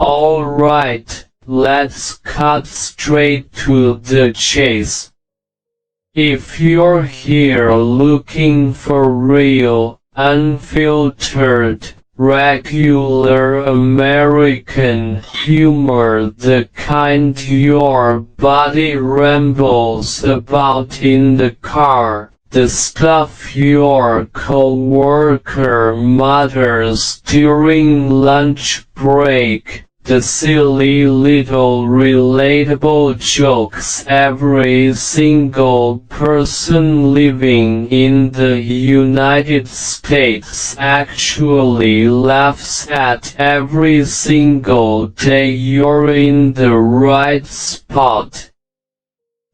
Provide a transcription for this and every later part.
Alright, let's cut straight to the chase. If you're here looking for real, unfiltered, regular American humor, the kind your body rambles about in the car, the stuff your coworker mutters during lunch break, the silly little relatable jokes every single person living in the United States actually laughs at every single day, you're in the right spot.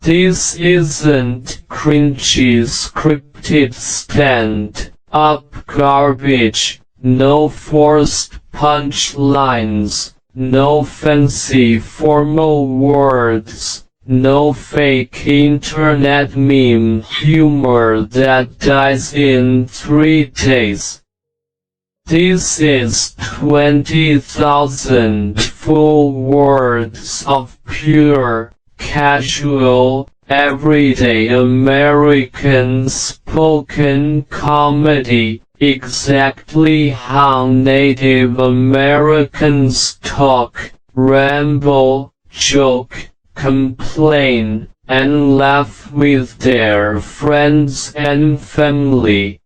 This isn't cringy scripted stand-up garbage, no forced punchlines, no fancy formal words, no fake internet meme humor that dies in 3 days. This is 20,000 full words of pure, casual, everyday American spoken comedy, exactly how Native Americans talk, ramble, joke, complain, and laugh with their friends and family.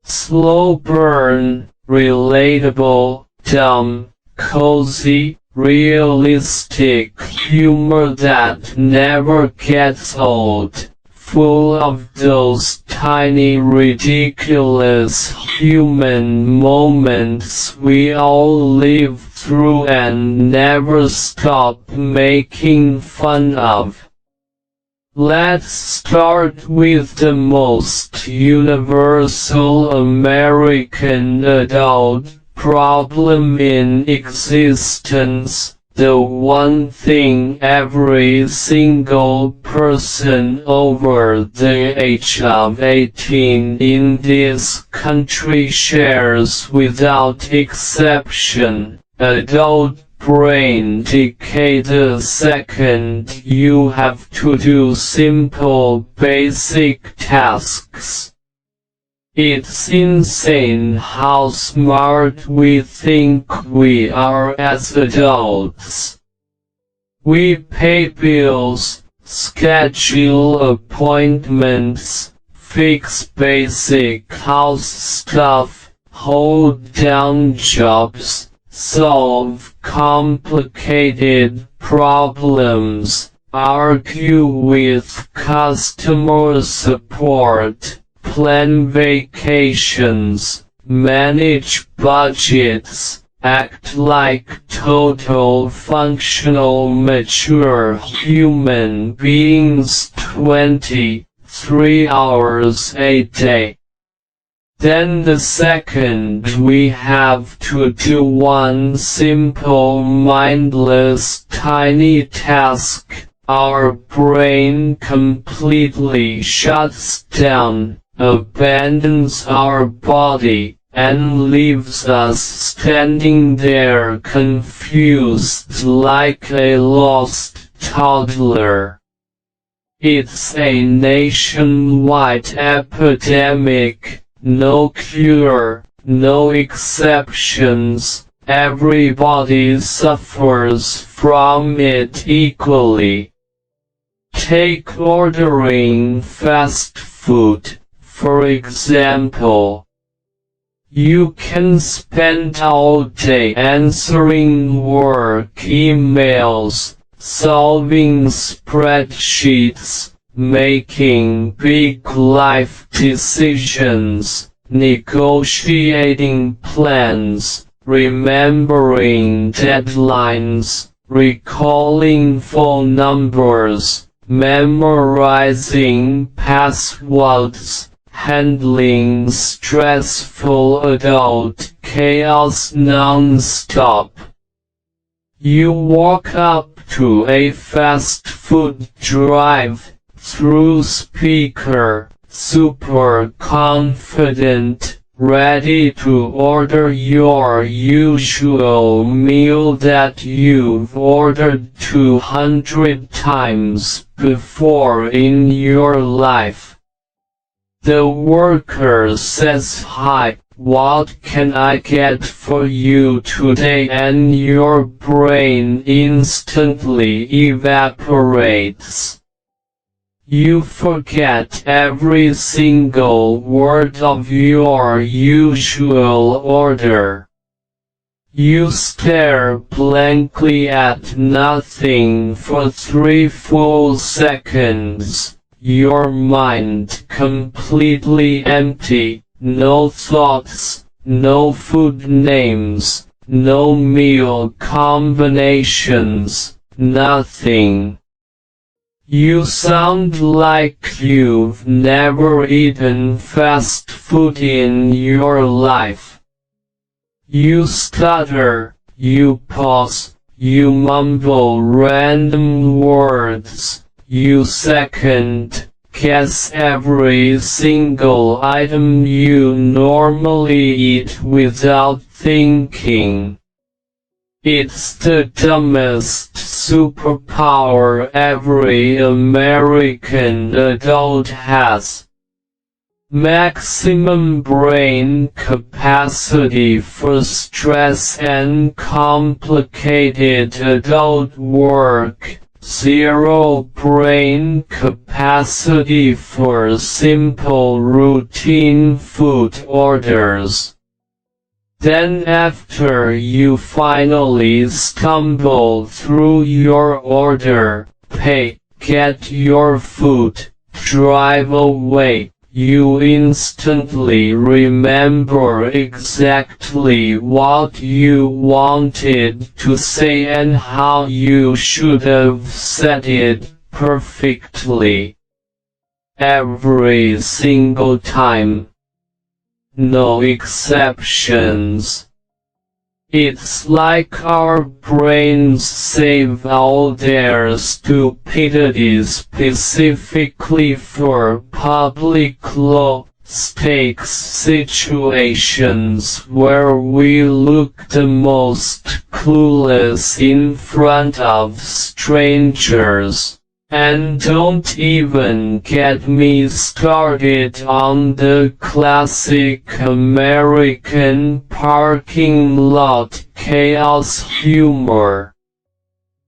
Slow burn, relatable, dumb, cozy, realistic humor that never gets old, full of those tiny ridiculous human moments we all live through and never stop making fun of. Let's start with the most universal American adult problem in existence, the one thing every single person over the age of 18 in this country shares without exception: adult brain decay. The second you have to do simple basic tasks. It's insane how smart we think we are as adults. We pay bills, schedule appointments, fix basic house stuff, hold down jobs, solve complicated problems, argue with customer support, plan vacations, manage budgets, act like total functional mature human beings 23 hours a day. Then the second we have to do one simple mindless tiny task, our brain completely shuts down, abandons our body, and leaves us standing there confused like a lost toddler. It's a nationwide epidemic, no cure, no exceptions, everybody suffers from it equally. Take ordering fast food, for example. You can spend all day answering work emails, solving spreadsheets, making big life decisions, negotiating plans, remembering deadlines, recalling phone numbers, memorizing passwords, handling stressful adult chaos non-stop. You walk up to a fast food drive-thru speaker, super confident, ready to order your usual meal that you've ordered 200 times before in your life. The worker says, "Hi, what can I get for you today?" and your brain instantly evaporates. You forget every single word of your usual order. You stare blankly at nothing for 3 full seconds, your mind completely empty, no thoughts, no food names, no meal combinations, nothing. You sound like you've never eaten fast food in your life. You stutter, you pause, you mumble random words, you second guess every single item you normally eat without thinking. It's the dumbest superpower every American adult has. Maximum brain capacity for stress and complicated adult work. Zero brain capacity for simple routine food orders. Then after you finally stumble through your order, pay, get your food, drive away, you instantly remember exactly what you wanted to say and how you should have said it perfectly. Every single time. No exceptions. It's like our brains save all their stupidity specifically for public low-stakes situations where we look the most clueless in front of strangers. And don't even get me started on the classic American parking lot chaos humor.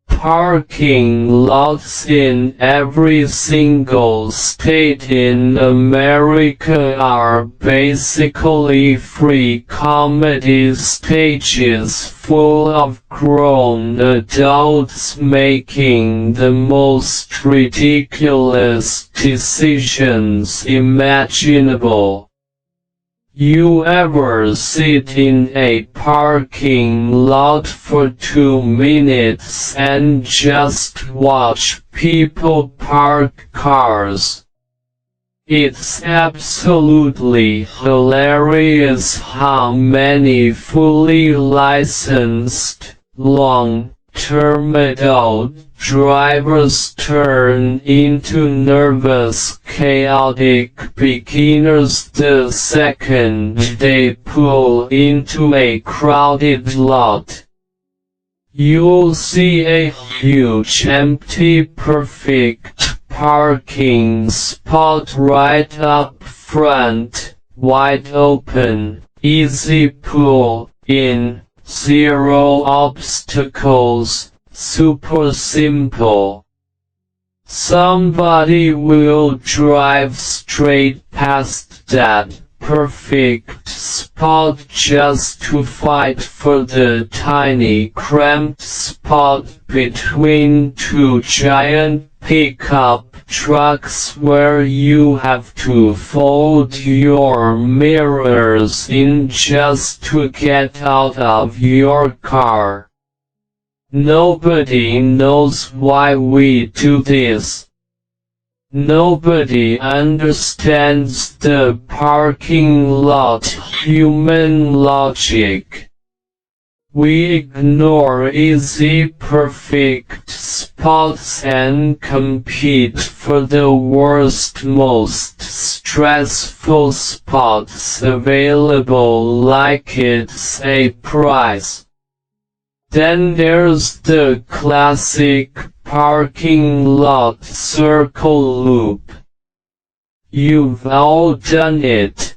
Parking lots in every single state in America are basically free comedy stages full of grown adults making the most ridiculous decisions imaginable. You ever sit in a parking lot for 2 minutes and just watch people park cars? It's absolutely hilarious how many fully licensed, long-term adult drivers turn into nervous, chaotic beginners the second they pull into a crowded lot. You'll see a huge empty perfect parking spot right up front, wide open, easy pull in, zero obstacles, super simple. Somebody will drive straight past that perfect spot just to fight for the tiny cramped spot between 2 giant pickup trucks where you have to fold your mirrors in just to get out of your car. Nobody knows why we do this. Nobody understands the parking lot human logic. We ignore easy perfect spots and compete for the worst most stressful spots available like it's a prize. Then there's the classic parking lot circle loop. You've all done it.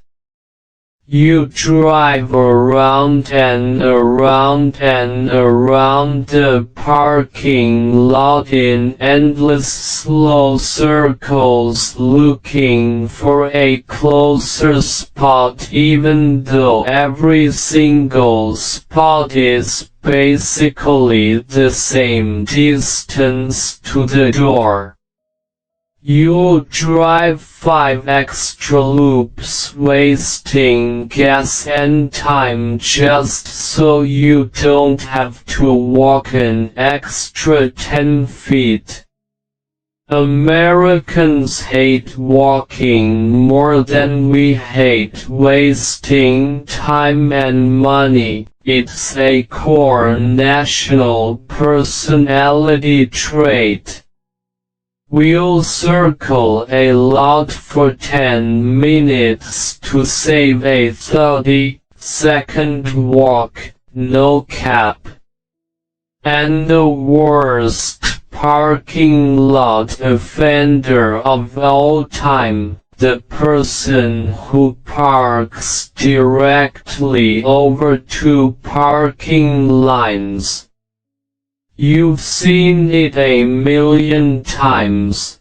You drive around and around and around the parking lot in endless slow circles looking for a closer spot even though every single spot is basically the same distance to the door. You'll drive 5 extra loops wasting gas and time just so you don't have to walk an extra 10 feet. Americans hate walking more than we hate wasting time and money. It's a core national personality trait. We'll circle a lot for 10 minutes to save a 30-second walk, no cap. And the worst parking lot offender of all time, the person who parks directly over 2 parking lines. You've seen it a million times.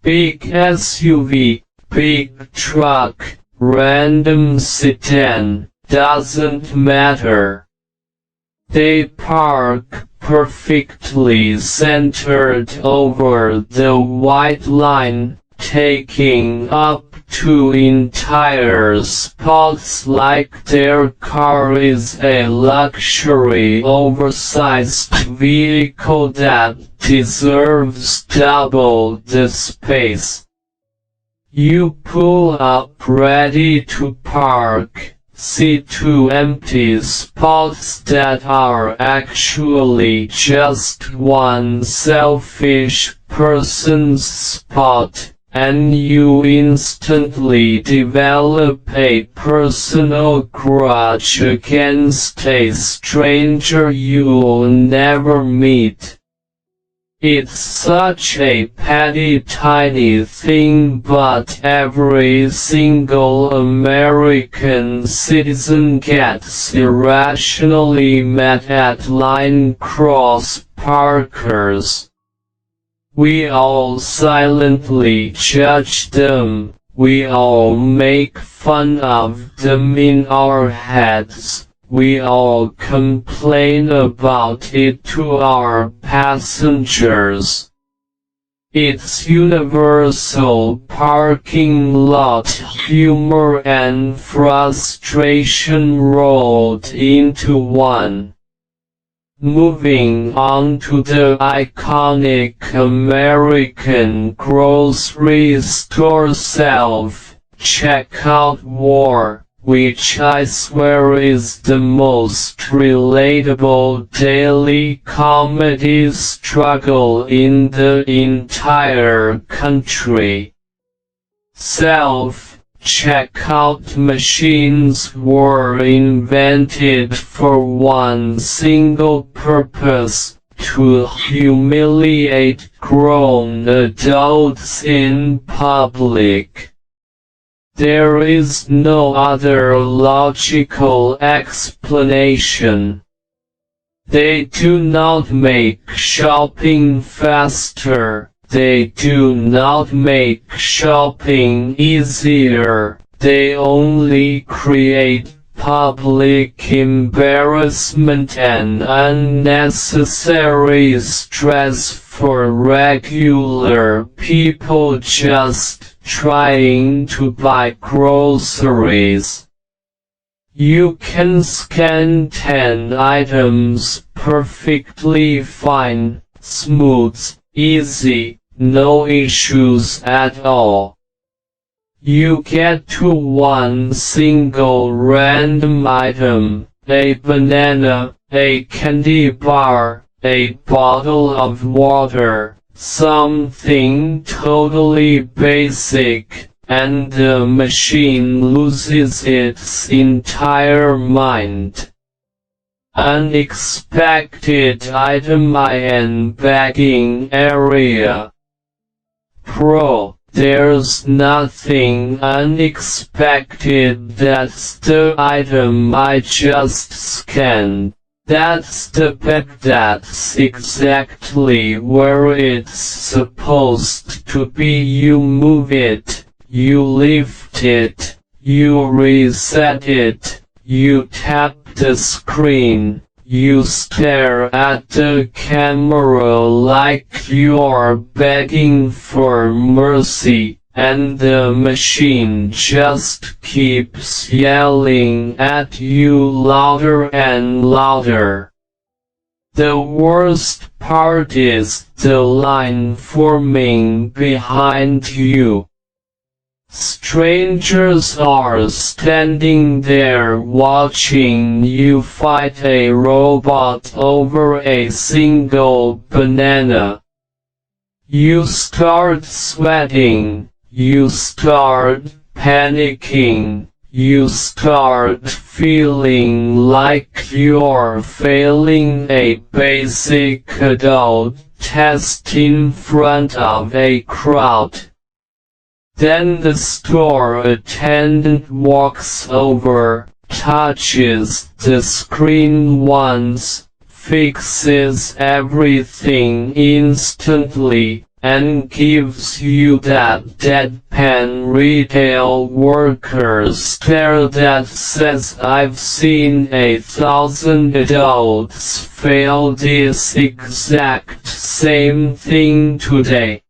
Big SUV, big truck, random sedan, doesn't matter. They park perfectly centered over the white line, taking up 2 entire spots like their car is a luxury oversized vehicle that deserves double the space. You pull up ready to park, see 2 empty spots that are actually just one selfish person's spot. And you instantly develop a personal grudge against a stranger you'll never meet. It's such a petty tiny thing, but every single American citizen gets irrationally mad at line cross parkers. We all silently judge them, we all make fun of them in our heads, we all complain about it to our passengers. It's universal parking lot humor and frustration rolled into one. Moving on to the iconic American grocery store self-checkout war, which I swear is the most relatable daily comedy struggle in the entire country. Self-checkout machines were invented for one single purpose: to humiliate grown adults in public. There is no other logical explanation. They do not make shopping faster. They do not make shopping easier. They only create public embarrassment and unnecessary stress for regular people just trying to buy groceries. You can scan 10 items perfectly fine, smooth, easy, no issues at all. You get to one single random item, a banana, a candy bar, a bottle of water, something totally basic, and the machine loses its entire mind. Unexpected item in bagging area. Pro. There's nothing unexpected, that's the item I just scanned. That's the bag, that's exactly where it's supposed to be. You move it, you lift it, you reset it, you tap the screen, you stare at the camera like you're begging for mercy, and the machine just keeps yelling at you louder and louder. The worst part is the line forming behind you. Strangers are standing there watching you fight a robot over a single banana. You start sweating, you start panicking, you start feeling like you're failing a basic adult test in front of a crowd. Then the store attendant walks over, touches the screen once, fixes everything instantly, and gives you that deadpan retail worker stare that says, "I've seen 1,000 adults fail this exact same thing today."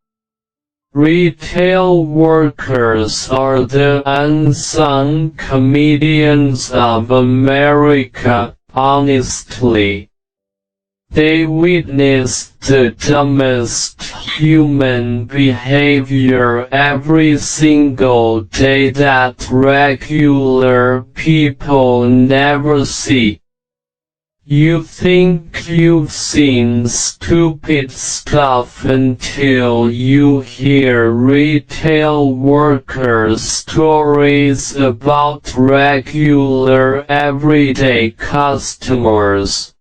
Retail workers are the unsung comedians of America, honestly. They witness the dumbest human behavior every single day that regular people never see. You think you've seen stupid stuff until you hear retail workers' stories about regular everyday customers.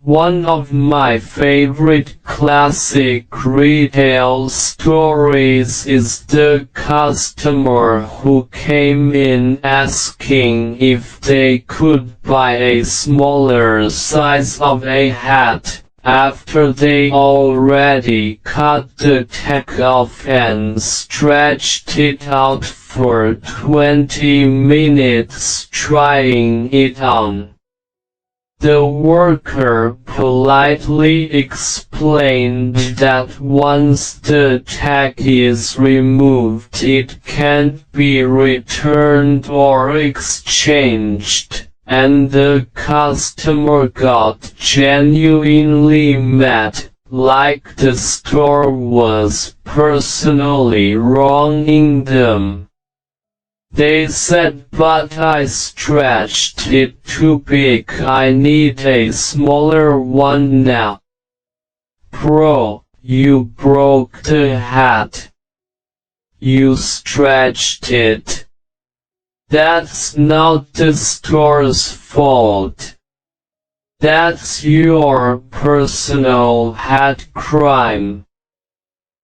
One of my favorite classic retail stories is the customer who came in asking if they could buy a smaller size of a hat, after they already cut the tag off and stretched it out for 20 minutes trying it on. The worker politely explained that once the tag is removed it can't be returned or exchanged, and the customer got genuinely mad, like the store was personally wronging them. They said, "But I stretched it too big, I need a smaller one now." Bro, you broke the hat. You stretched it. That's not the store's fault. That's your personal hat crime.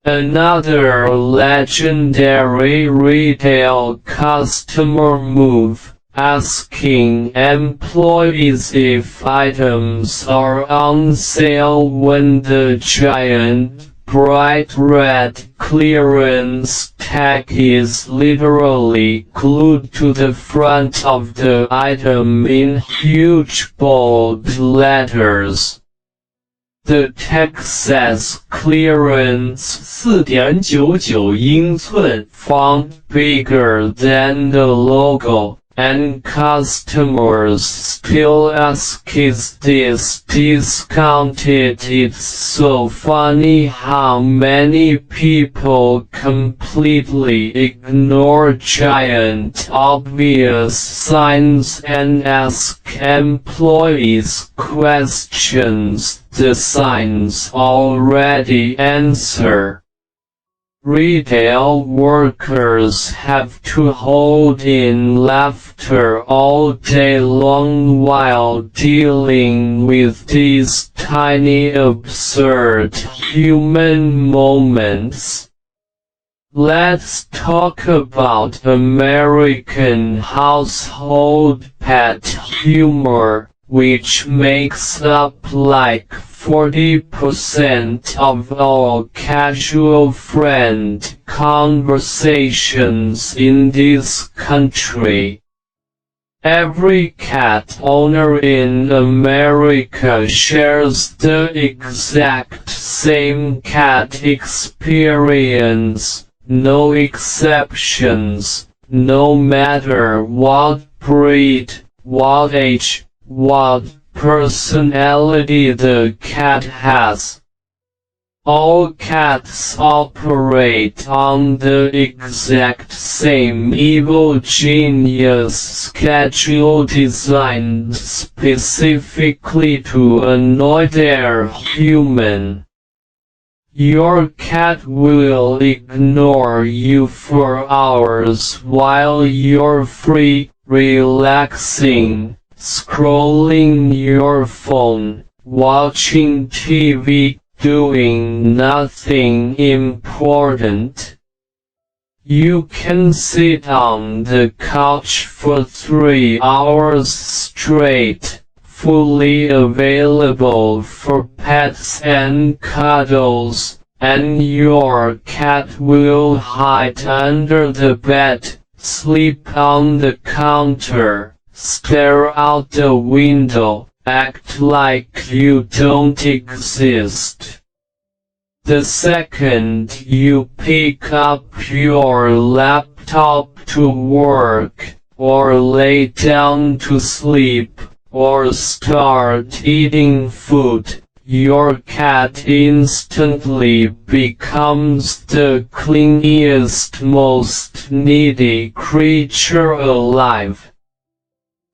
Another legendary retail customer move, asking employees if items are on sale when the giant, bright red clearance tag is literally glued to the front of the item in huge bold letters. The tag says clearance 4.99英寸, font bigger than the logo, and customers still ask, is this discounted? It's so funny how many people completely ignore giant obvious signs and ask employees questions the signs already answer. Retail workers have to hold in laughter all day long while dealing with these tiny absurd human moments. Let's talk about American household pet humor, which makes up like 40% of all casual friend conversations in this country. Every cat owner in America shares the exact same cat experience, no exceptions, no matter what breed, what age, what personality the cat has. All cats operate on the exact same evil genius schedule designed specifically to annoy their human. Your cat will ignore you for hours while you're free, relaxing, scrolling your phone, watching TV, doing nothing important. You can sit on the couch for 3 hours straight, fully available for pets and cuddles, and your cat will hide under the bed, sleep on the counter, stare out the window, act like you don't exist. The second you pick up your laptop to work, or lay down to sleep, or start eating food, your cat instantly becomes the clingiest, most needy creature alive.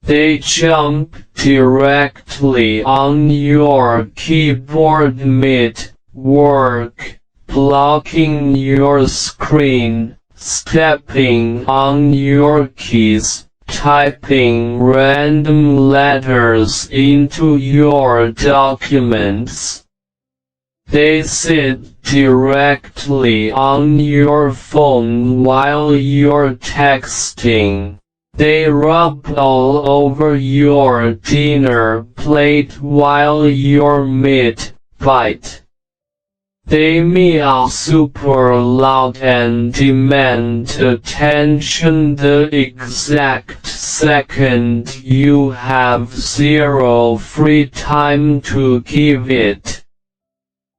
They jump directly on your keyboard mid-work, blocking your screen, stepping on your keys, typing random letters into your documents. They sit directly on your phone while you're texting. They rub all over your dinner plate while you're mid-bite. They meow super loud and demand attention the exact second you have zero free time to give it.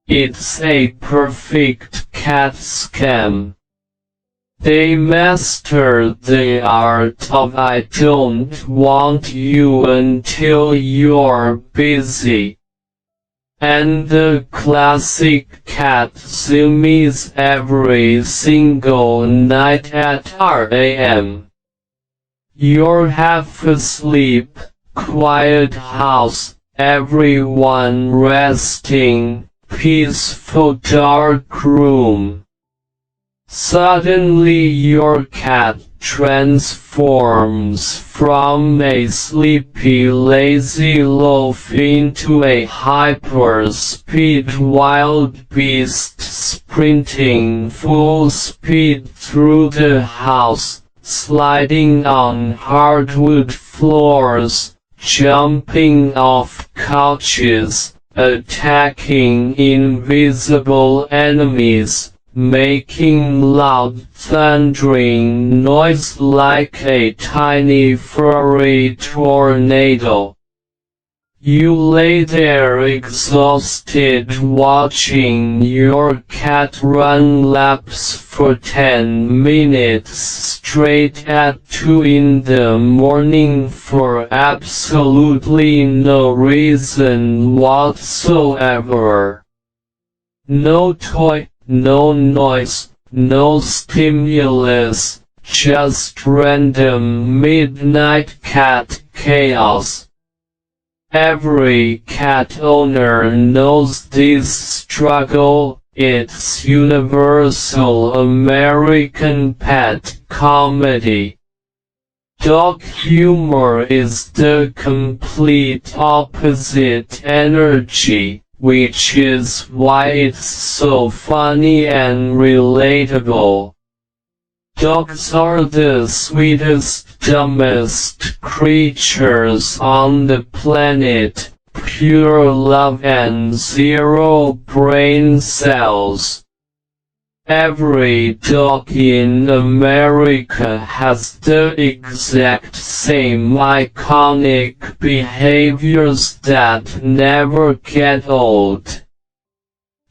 It's a perfect cat scam. They master the art of I don't want you until you're busy. And the classic cat zoomies every single night at 4 a.m. You're half asleep, quiet house, everyone resting, peaceful dark room. Suddenly your cat transforms from a sleepy lazy loaf into a hyper-speed wild beast sprinting full speed through the house, sliding on hardwood floors, jumping off couches, attacking invisible enemies, making loud thundering noise like a tiny furry tornado. You lay there exhausted watching your cat run laps for 10 minutes straight at 2 in the morning for absolutely no reason whatsoever. No toy, no noise, no stimulus, just random midnight cat chaos. Every cat owner knows this struggle. It's universal American pet comedy. Dog humor is the complete opposite energy, which is why it's so funny and relatable. Dogs are the sweetest, dumbest creatures on the planet, pure love and zero brain cells. Every dog in America has the exact same iconic behaviors that never get old.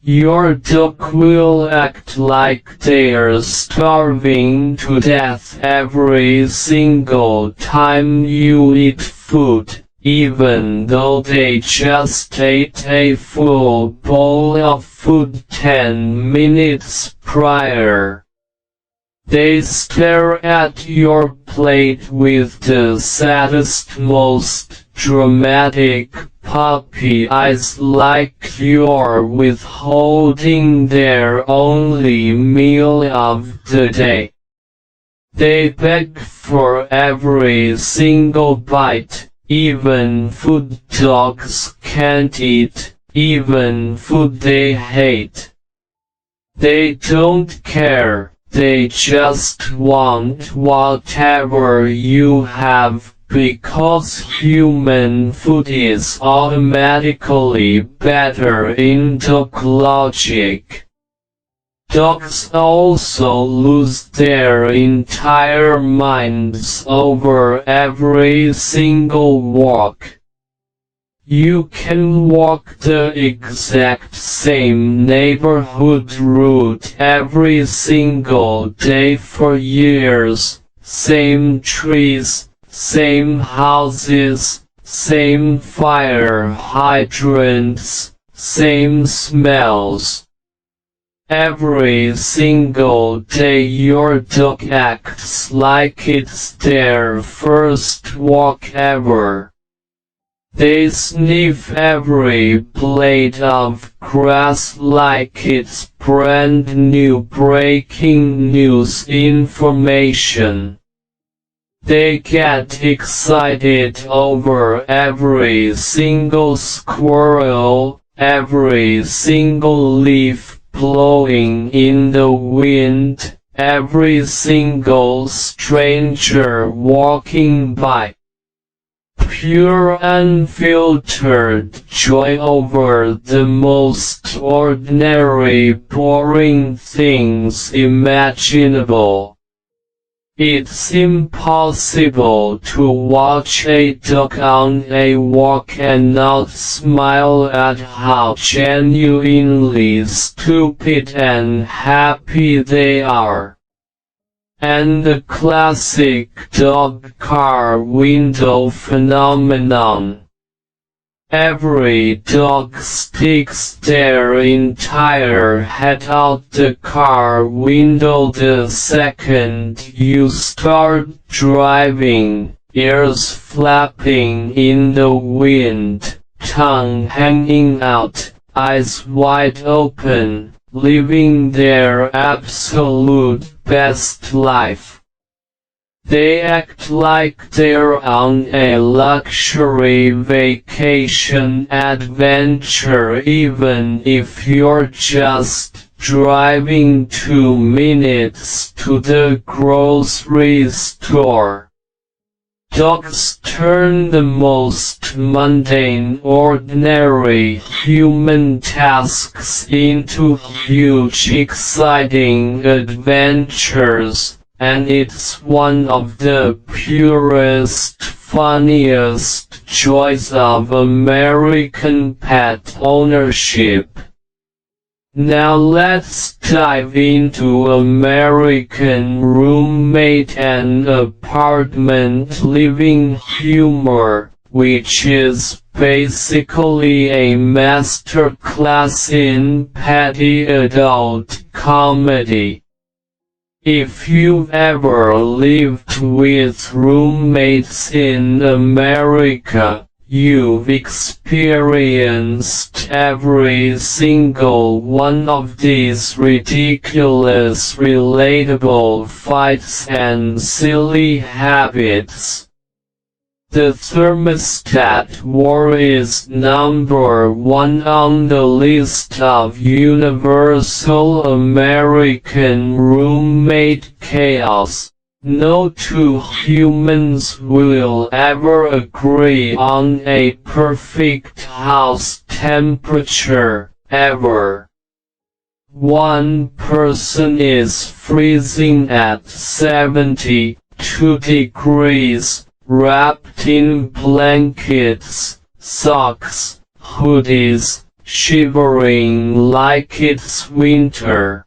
Your dog will act like they're starving to death every single time you eat food, even though they just ate a full bowl of food 10 minutes prior. They stare at your plate with the saddest, most dramatic puppy eyes like you're withholding their only meal of the day. They beg for every single bite, even food dogs can't eat, even food they hate. They don't care. They just want whatever you have, because human food is automatically better in dog logic. Dogs also lose their entire minds over every single walk. You can walk the exact same neighborhood route every single day for years, same trees, same houses, same fire hydrants, same smells. Every single day your dog acts like it's their first walk ever. They sniff every blade of grass like it's brand new breaking news information. They get excited over every single squirrel, every single leaf blowing in the wind, every single stranger walking by. Pure unfiltered joy over the most ordinary, boring things imaginable. It's impossible to watch a dog on a walk and not smile at how genuinely stupid and happy they are. And the classic dog car window phenomenon. Every dog sticks their entire head out the car window the second you start driving, ears flapping in the wind, tongue hanging out, eyes wide open, living their absolute best life. They act like they're on a luxury vacation adventure even if you're just driving 2 minutes to the grocery store. Dogs turn the most mundane, ordinary human tasks into huge, exciting adventures, and it's one of the purest, funniest joys of American pet ownership. Now let's dive into American roommate and apartment living humor, which is basically a masterclass in petty adult comedy. If you've ever lived with roommates in America, you've experienced every single one of these ridiculous, relatable fights and silly habits. The thermostat war is number one on the list of universal American roommate chaos. No two humans will ever agree on a perfect house temperature, ever. One person is freezing at 72 degrees, wrapped in blankets, socks, hoodies, shivering like it's winter.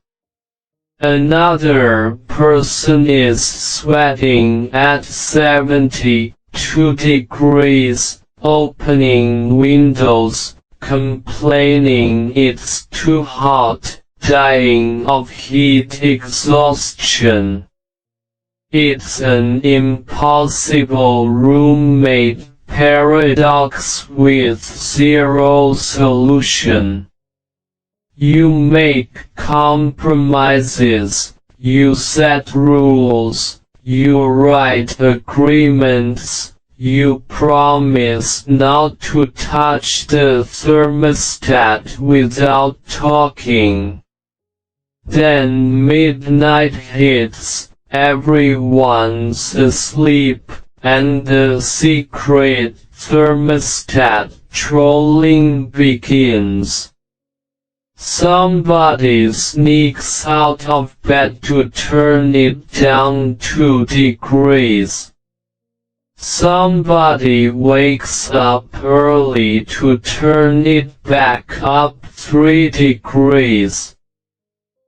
Another person is sweating at 72 degrees, opening windows, complaining it's too hot, dying of heat exhaustion. It's an impossible roommate paradox with zero solution. You make compromises, you set rules, you write agreements, you promise not to touch the thermostat without talking. Then midnight hits. Everyone's asleep, and the secret thermostat trolling begins. Somebody sneaks out of bed to turn it down 2 degrees. Somebody wakes up early to turn it back up 3 degrees.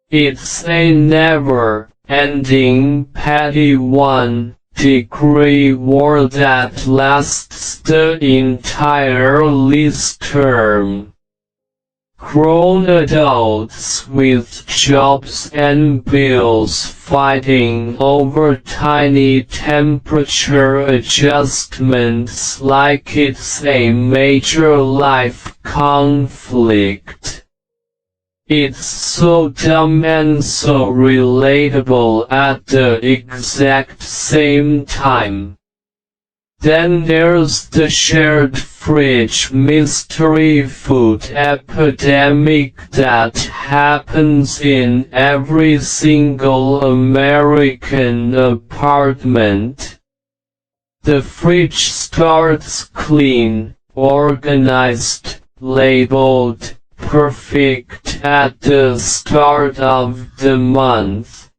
It's a never-ending petty 1 degree war that lasts the entire lease term. Grown adults with jobs and bills fighting over tiny temperature adjustments like it's a major life conflict. It's so dumb and so relatable at the exact same time. Then there's the shared fridge mystery food epidemic that happens in every single American apartment. The fridge starts clean, organized, labeled, perfect at the start of the month.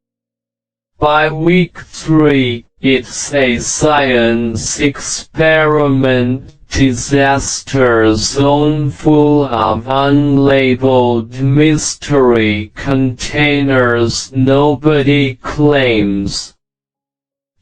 By week 3, it's a science experiment disaster zone full of unlabeled mystery containers nobody claims.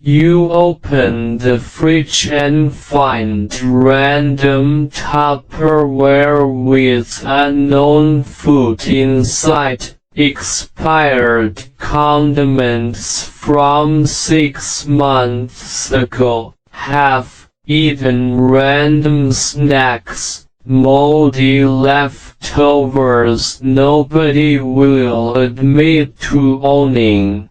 You open the fridge and find random Tupperware with unknown food inside, expired condiments from 6 months ago, half-eaten random snacks, moldy leftovers nobody will admit to owning.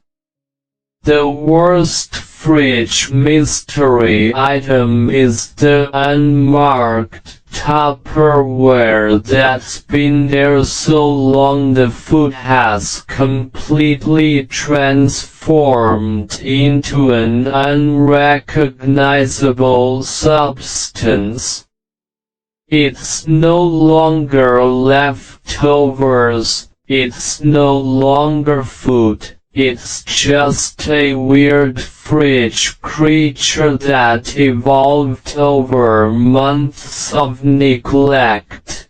The worst fridge mystery item is the unmarked Tupperware that's been there so long the food has completely transformed into an unrecognizable substance. It's no longer leftovers, it's no longer food. It's just a weird fridge creature that evolved over months of neglect.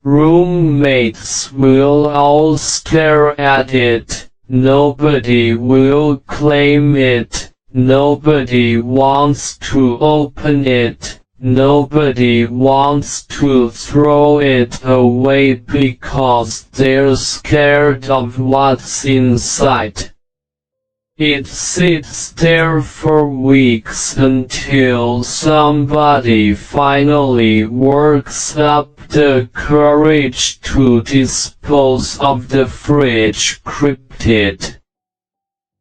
Roommates will all stare at it, nobody will claim it, nobody wants to open it, nobody wants to throw it away because they're scared of what's inside. It sits there for weeks until somebody finally works up the courage to dispose of the fridge cryptid.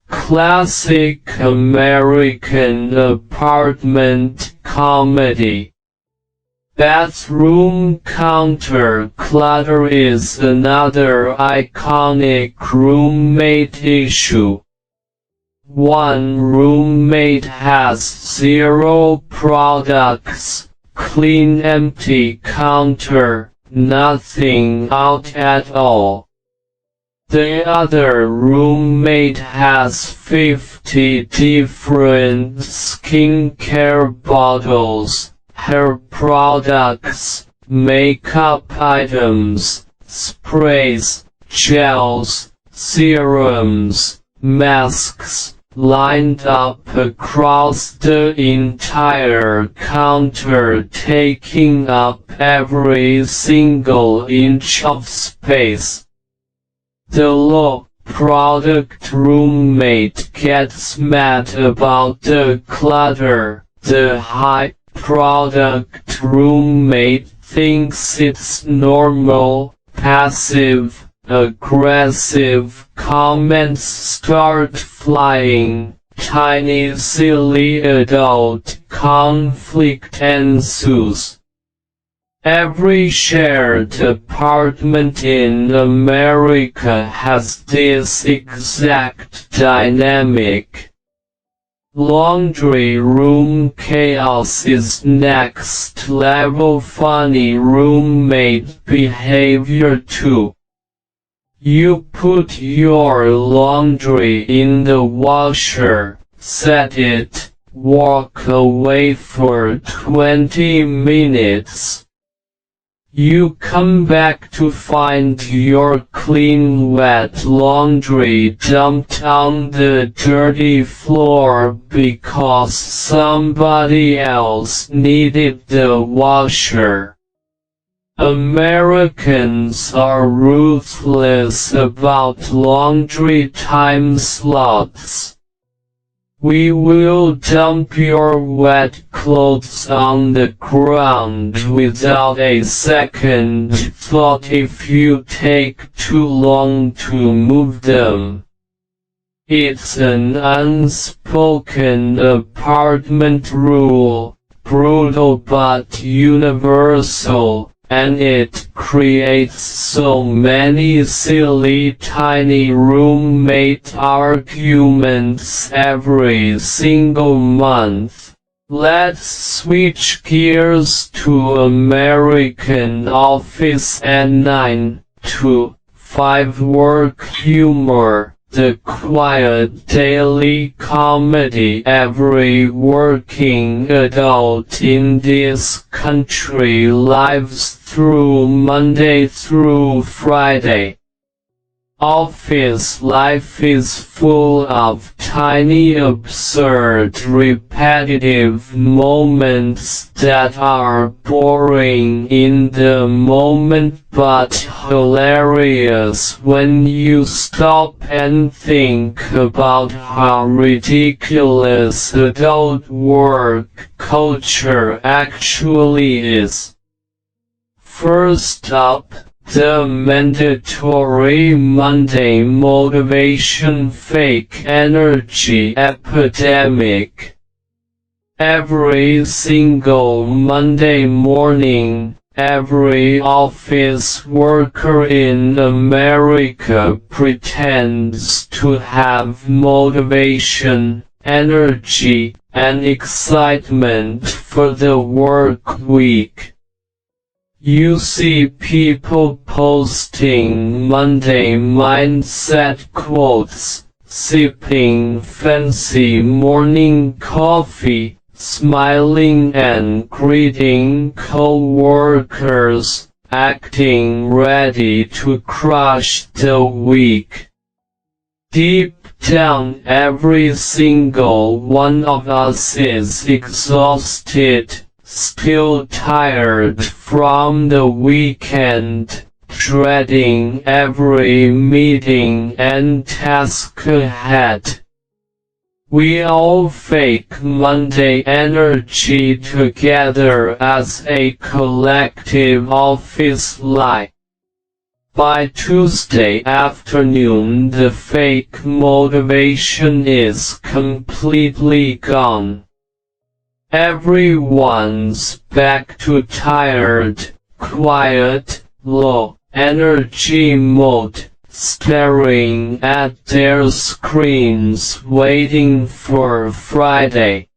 Classic American apartment comedy. Bathroom counter clutter is another iconic roommate issue. One roommate has 0 products, clean empty counter, nothing out at all. The other roommate has 50 different skincare bottles, hair products, makeup items, sprays, gels, serums, masks, lined up across the entire counter, taking up every single inch of space. The low product roommate gets mad about the clutter. The high product roommate thinks it's normal. Passive aggressive comments start flying. Tiny silly adult conflict ensues. Every shared apartment in America has this exact dynamic. Laundry room chaos is next level funny roommate behavior too. You put your laundry in the washer, set it, walk away for 20 minutes. You come back to find your clean wet laundry dumped on the dirty floor because somebody else needed the washer. Americans are ruthless about laundry time slots. We will dump your wet clothes on the ground without a second thought if you take too long to move them. It's an unspoken apartment rule, brutal but universal, and it creates so many silly tiny roommate arguments every single month. Let's switch gears to American Office and 9 to 5 work humor. The quiet daily comedy every working adult in this country lives through Monday through Friday. Office life is full of tiny absurd repetitive moments that are boring in the moment but hilarious when you stop and think about how ridiculous adult work culture actually is. First up, the mandatory Monday motivation fake energy epidemic. Every single Monday morning, every office worker in America pretends to have motivation, energy, and excitement for the work week. You see people posting Monday mindset quotes, sipping fancy morning coffee, smiling and greeting co-workers, acting ready to crush the week. Deep down, every single one of us is exhausted, still tired from the weekend, dreading every meeting and task ahead. We all fake Monday energy together as a collective office lie. By Tuesday afternoon, the fake motivation is completely gone. Everyone's back to tired, quiet, low energy mode, staring at their screens waiting for Friday.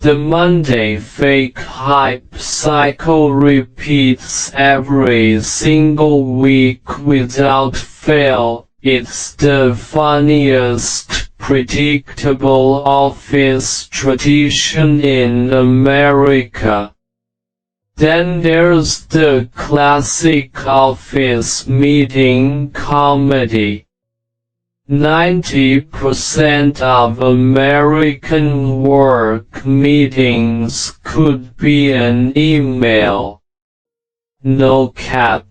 The Monday fake hype cycle repeats every single week without fail. It's the funniest predictable office tradition in America. Then there's the classic office meeting comedy. 90% of American work meetings could be an email. No cap.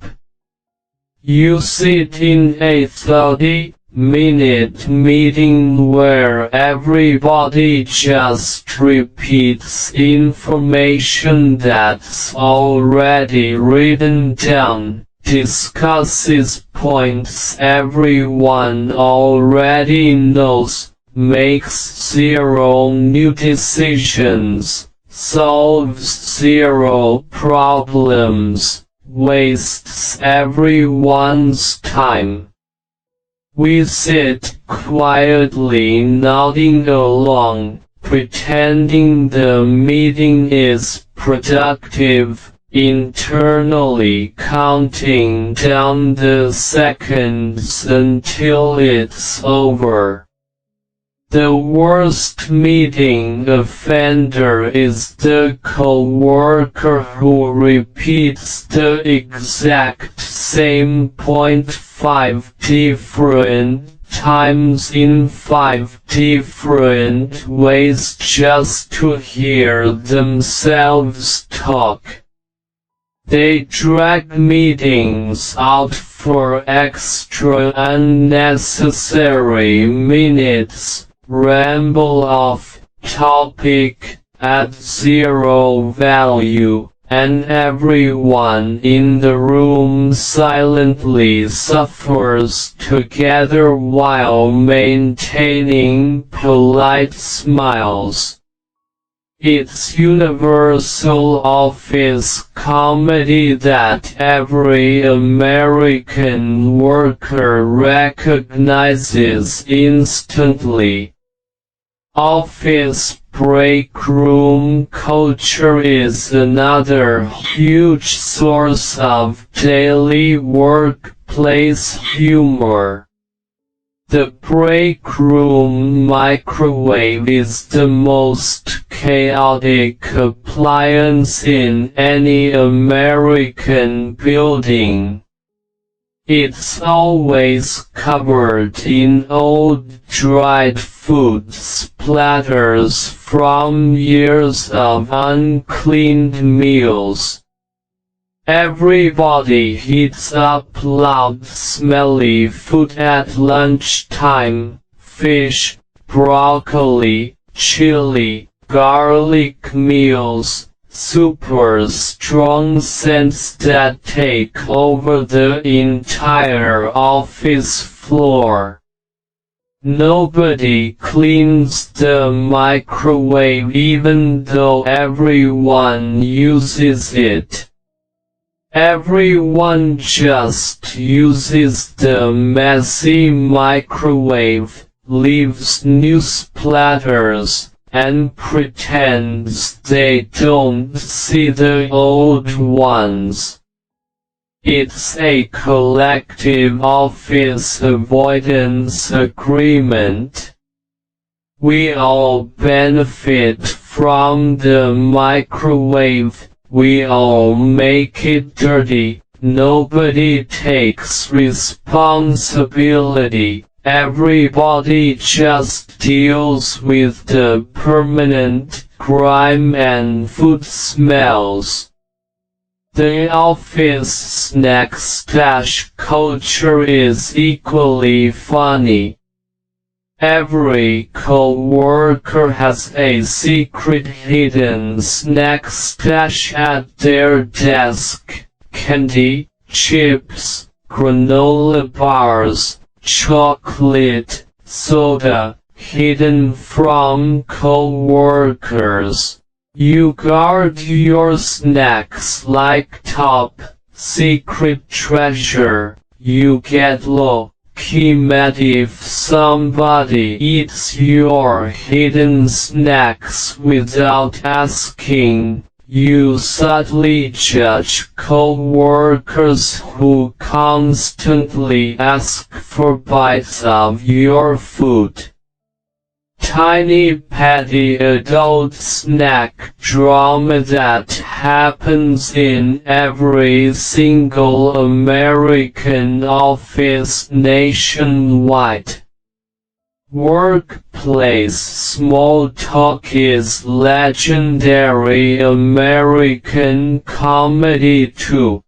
You sit in a 30-minute meeting where everybody just repeats information that's already written down, discusses points everyone already knows, makes zero new decisions, solves zero problems, wastes everyone's time. We sit quietly nodding along, pretending the meeting is productive, internally counting down the seconds until it's over. The worst meeting offender is the coworker who repeats the exact same point 5 different times in 5 different ways just to hear themselves talk. They drag meetings out for extra unnecessary minutes, ramble off topic, at zero value, and everyone in the room silently suffers together while maintaining polite smiles. It's universal office comedy that every American worker recognizes instantly. Office break room culture is another huge source of daily workplace humor. The break room microwave is the most chaotic appliance in any American building. It's always covered in old dried food splatters from years of uncleaned meals. Everybody heats up loud, smelly food at lunchtime: fish, broccoli, chili, garlic meals, super strong scents that take over the entire office floor. Nobody cleans the microwave even though everyone uses it. Everyone just uses the messy microwave, leaves new splatters, and pretends they don't see the old ones. It's a collective office avoidance agreement. We all benefit from the microwave, we all make it dirty, nobody takes responsibility. Everybody just deals with the permanent grime and food smells. The office snack stash culture is equally funny. Every co-worker has a secret hidden snack stash at their desk. Candy, chips, granola bars, chocolate, soda, hidden from co-workers. You guard your snacks like top secret treasure. You get low-key mad if somebody eats your hidden snacks without asking. You subtly judge co-workers who constantly ask for bites of your food. Tiny petty adult snack drama that happens in every single American office nationwide. Workplace small talk is legendary American comedy too.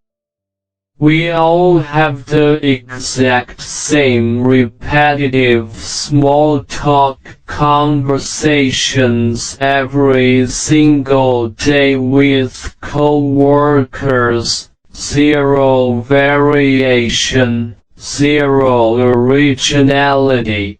We all have the exact same repetitive small talk conversations every single day with co-workers. Zero variation, zero originality.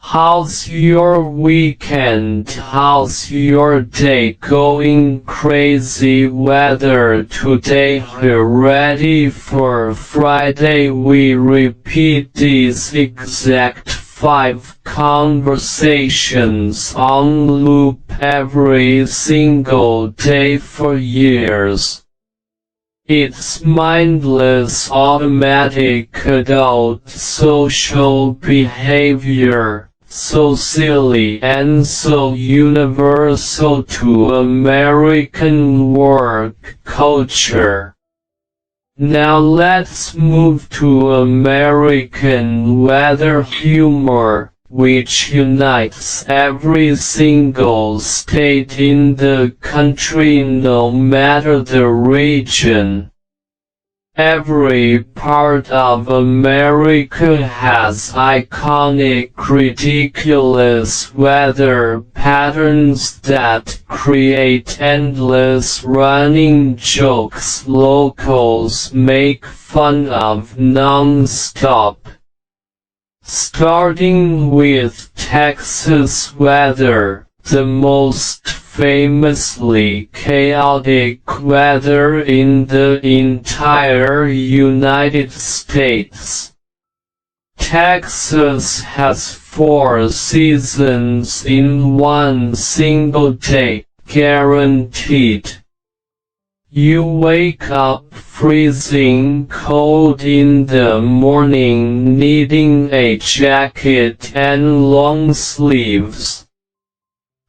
How's your weekend? How's your day going? Crazy weather today. Ready for Friday? We repeat these exact 5 conversations on loop every single day for years. It's mindless automatic adult social behavior. So silly and so universal to American work culture. Now let's move to American weather humor, which unites every single state in the country no matter the region. Every part of America has iconic ridiculous weather patterns that create endless running jokes locals make fun of non-stop. Starting with Texas weather, the most famously chaotic weather in the entire United States. Texas has 4 seasons in one single day, guaranteed. You wake up freezing cold in the morning needing a jacket and long sleeves.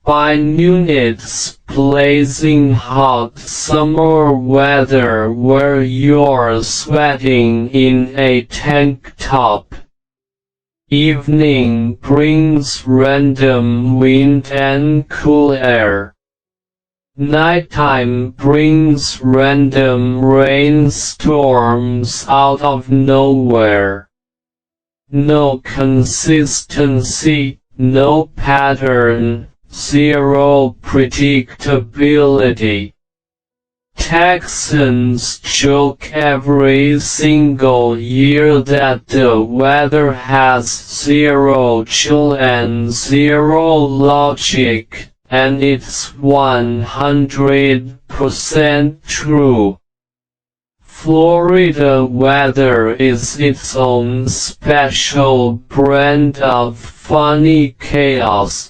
By noon it's blazing hot summer weather where you're sweating in a tank top. Evening brings random wind and cool air. Nighttime brings random rainstorms out of nowhere. No consistency, no pattern. Zero predictability. Texans joke every single year that the weather has zero chill and zero logic, and it's 100% true. Florida weather is its own special brand of funny chaos.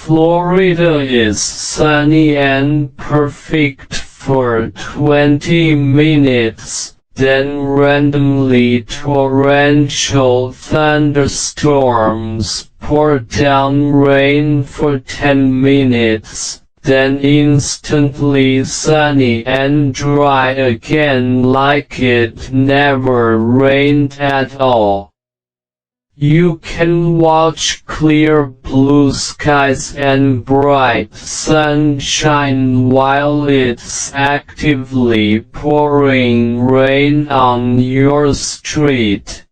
Florida is sunny and perfect for 20 minutes, then randomly torrential thunderstorms pour down rain for 10 minutes, then instantly sunny and dry again like it never rained at all. You can watch clear blue skies and bright sunshine while it's actively pouring rain on your street.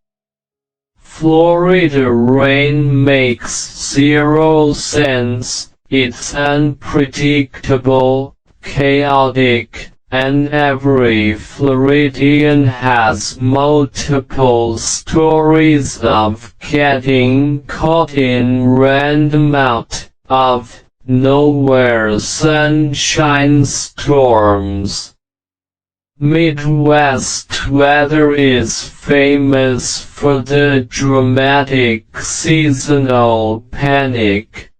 Florida rain makes zero sense. It's unpredictable, chaotic, and every Floridian has multiple stories of getting caught in random out of nowhere sunshine storms. Midwest weather is famous for the dramatic seasonal panic.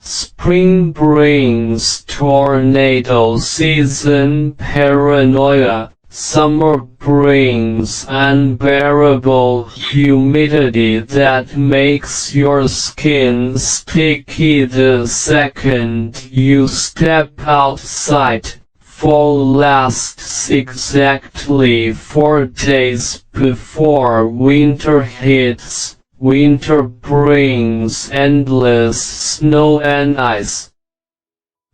Spring brings tornado season paranoia, summer brings unbearable humidity that makes your skin sticky the second you step outside. Fall lasts exactly 4 days before winter hits. Winter brings endless snow and ice.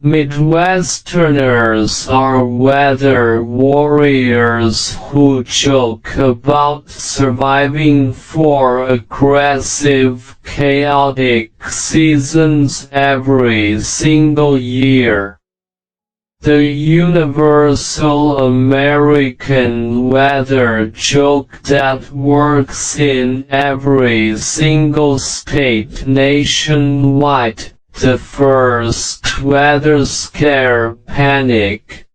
Midwesterners are weather warriors who joke about surviving 4 aggressive, chaotic seasons every single year. The universal American weather joke that works in every single state nationwide, the first weather scare panic.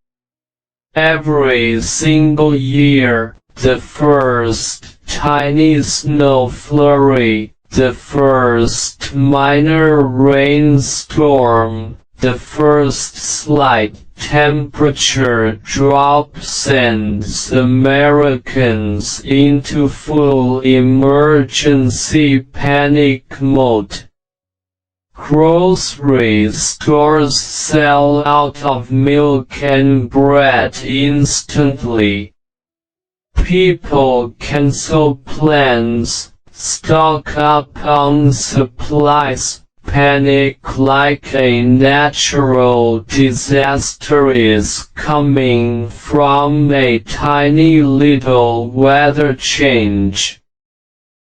Every single year, the first tiny snow flurry, the first minor rainstorm, the first slight temperature drop sends Americans into full emergency panic mode. Grocery stores sell out of milk and bread instantly. People cancel plans, stock up on supplies, panic like a natural disaster is coming from a tiny little weather change.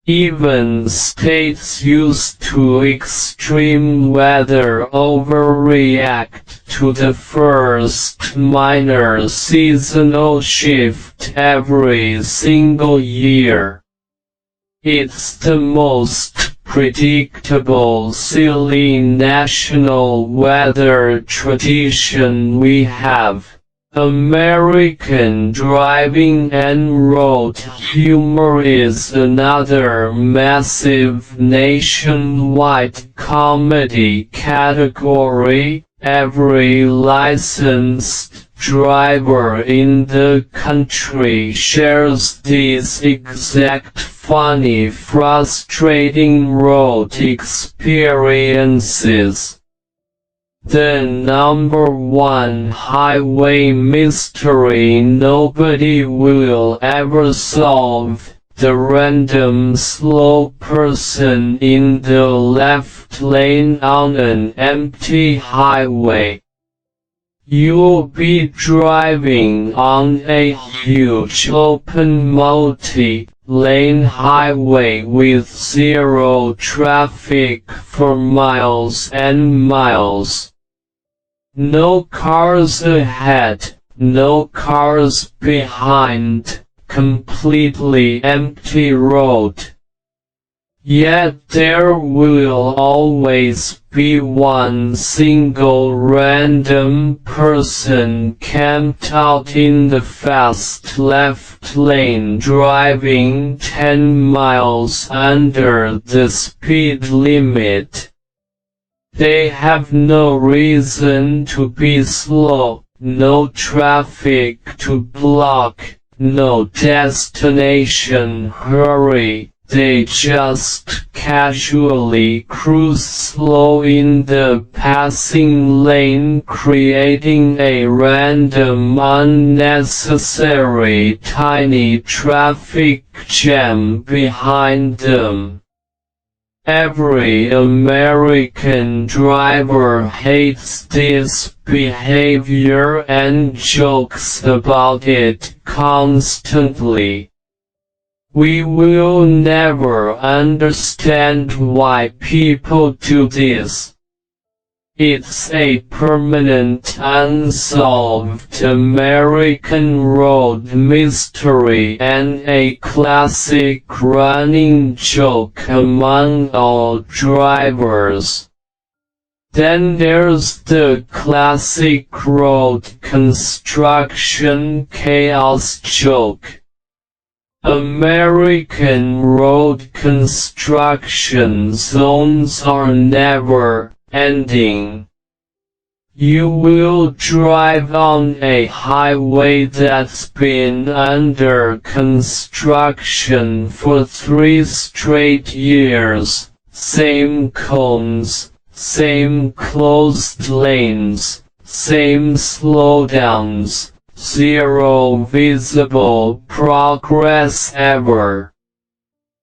Even states used to extreme weather overreact to the first minor seasonal shift every single year. It's the most predictable, silly national weather tradition we have. American driving and road humor is another massive nationwide comedy category. Every licensed driver in the country shares these exact funny, frustrating road experiences. The number one highway mystery nobody will ever solve: the random slow person in the left lane on an empty highway. You'll be driving on a huge open multi-lane highway with zero traffic for miles and miles. No cars ahead, no cars behind, completely empty road. Yet there will always be one single random person camped out in the fast left lane driving 10 miles under the speed limit. They have no reason to be slow, no traffic to block, no destination hurry. They just casually cruise slow in the passing lane, creating a random unnecessary tiny traffic jam behind them. Every American driver hates this behavior and jokes about it constantly. We will never understand why people do this. It's a permanent unsolved American road mystery and a classic running joke among all drivers. Then there's the classic road construction chaos joke. American road construction zones are never ending. You will drive on a highway that's been under construction for 3 straight years. Same cones, same closed lanes, same slowdowns. Zero visible progress ever.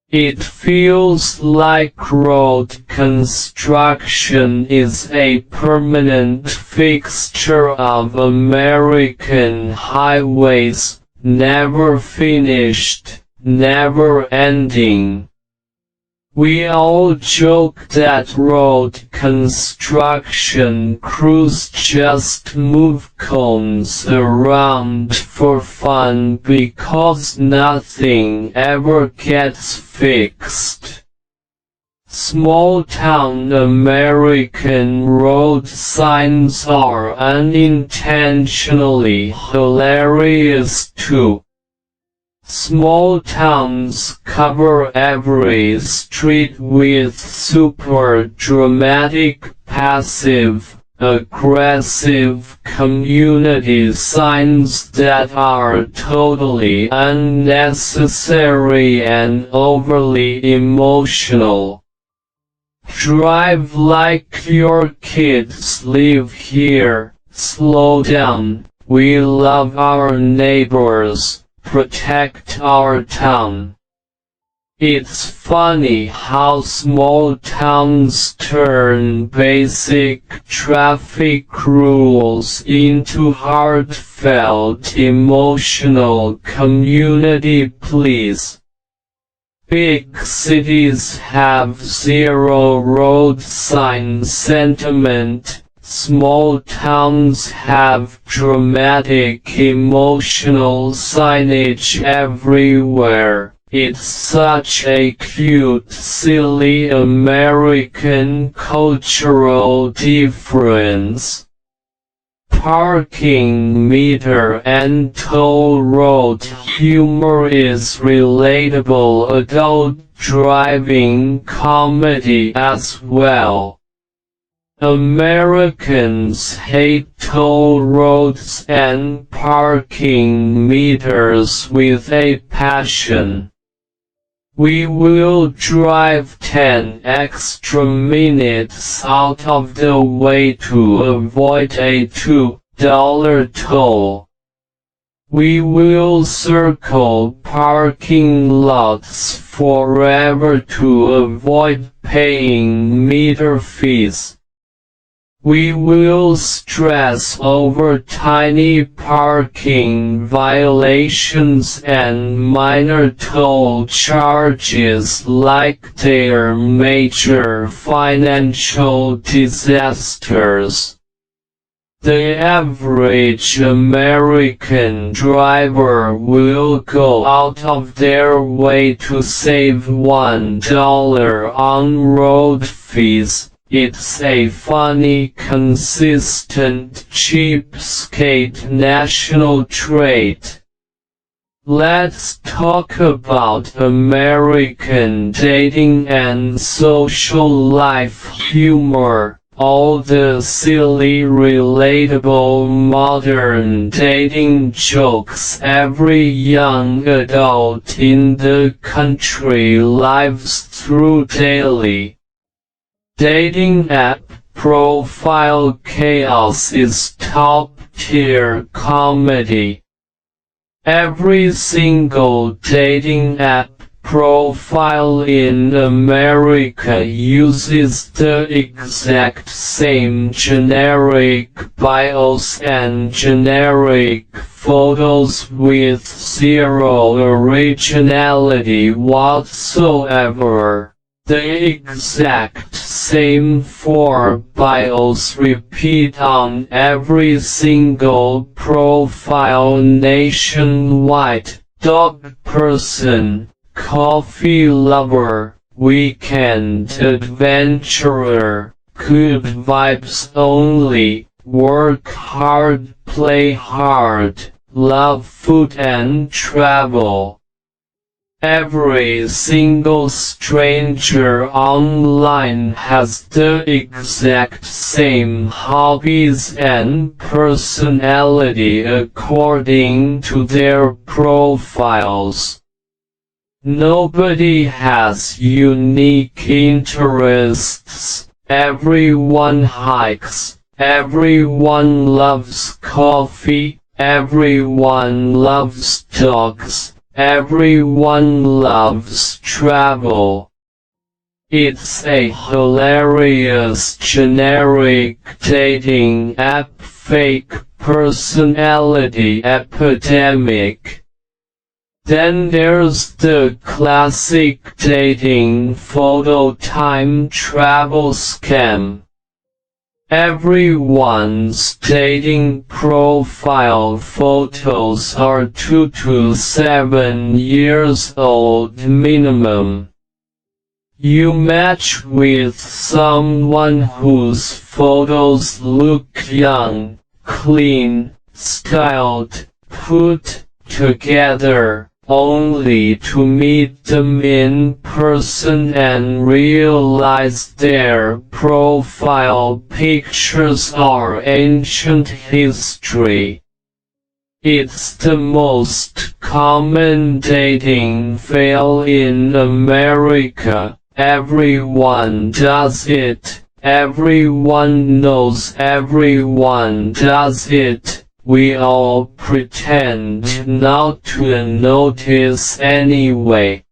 It feels like road construction is a permanent fixture of American highways, never finished, never ending. We all joke that road construction crews just move cones around for fun because nothing ever gets fixed. Small-town American road signs are unintentionally hilarious too. Small towns cover every street with super dramatic passive-aggressive community signs that are totally unnecessary and overly emotional. Drive like your kids live here, slow down, we love our neighbors. Protect our town. It's funny how small towns turn basic traffic rules into heartfelt emotional community pleas. Big cities have zero road sign sentiment. Small towns have dramatic emotional signage everywhere. It's such a cute, silly American cultural difference. Parking meter and toll road humor is relatable adult driving comedy as well. Americans hate toll roads and parking meters with a passion. We will drive 10 extra minutes out of the way to avoid a $2 toll. We will circle parking lots forever to avoid paying meter fees. We will stress over tiny parking violations and minor toll charges like they're major financial disasters. The average American driver will go out of their way to save $1 on road fees. It's a funny, consistent, cheapskate national trait. Let's talk about American dating and social life humor. all the silly relatable modern dating jokes every young adult in the country lives through daily. Dating app profile chaos is top-tier comedy. Every single dating app profile in America uses the exact same generic bios and generic photos with zero originality whatsoever. The exact same 4 bios repeat on every single profile nationwide: dog person, coffee lover, weekend adventurer, good vibes only, work hard, play hard, love food and travel. Every single stranger online has the exact same hobbies and personality according to their profiles. Nobody has unique interests. Everyone hikes. Everyone loves coffee. Everyone loves dogs. Everyone loves travel. It's a hilarious generic dating app fake personality epidemic. Then there's the classic dating photo time travel scam. Everyone's dating profile photos are 2 to 7 years old minimum. You match with someone whose photos look young, clean, styled, put together, only to meet them in person and realize their profile pictures are ancient history. It's the most common dating fail in America. Everyone does it. Everyone knows everyone does it. We all pretend not to notice anyway.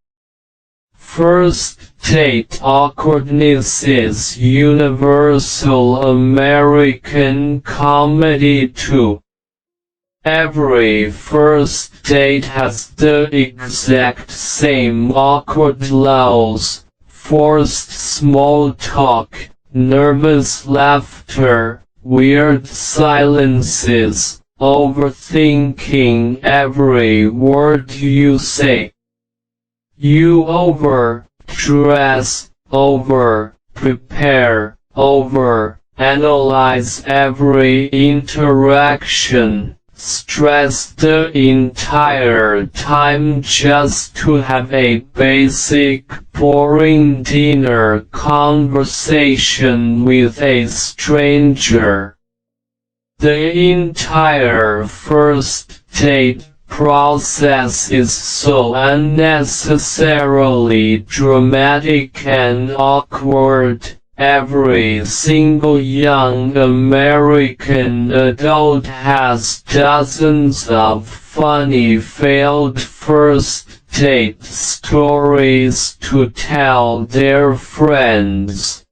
First date awkwardness is universal American comedy too. Every first date has the exact same awkward lulls, forced small talk, nervous laughter, weird silences, overthinking every word you say. You over-dress, over-prepare, over-analyze every interaction, stress the entire time just to have a basic, boring dinner conversation with a stranger. The entire first date process is so unnecessarily dramatic and awkward. Every single young American adult has dozens of funny failed first date stories to tell their friends.